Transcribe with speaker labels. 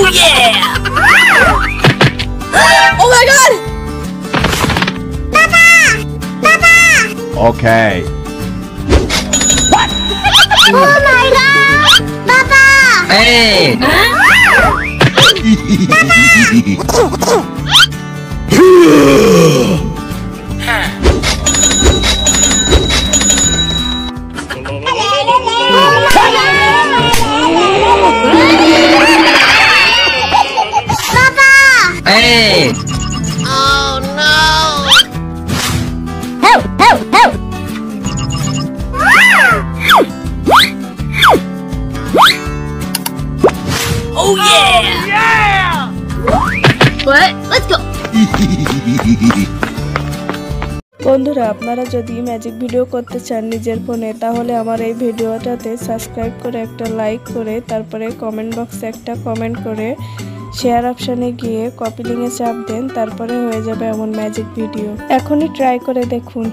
Speaker 1: Oh yeah!
Speaker 2: Oh my god!
Speaker 3: Okay.
Speaker 4: What? Oh my god! Papa!
Speaker 1: Hey! Hey!
Speaker 4: Oh no! Help! Help! Help!
Speaker 1: Oh yeah!
Speaker 2: Yeah!
Speaker 4: What? Let's go!
Speaker 2: বন্ধুরা আপনারা যদি magic video করতে চান নিজের ফোনে তাহলে আমার এই ভিডিওটাতে সাবস্ক্রাইব করে একটা লাইক করে তারপরে কমেন্ট বক্সে একটা কমেন্ট করে শেয়ার অপশানে গিয়ে কপি লিংকে চাপ দেন, তারপরে হয়ে যাবে এমন ম্যাজিক ভিডিও। এখনই ট্রাই করে দেখুন।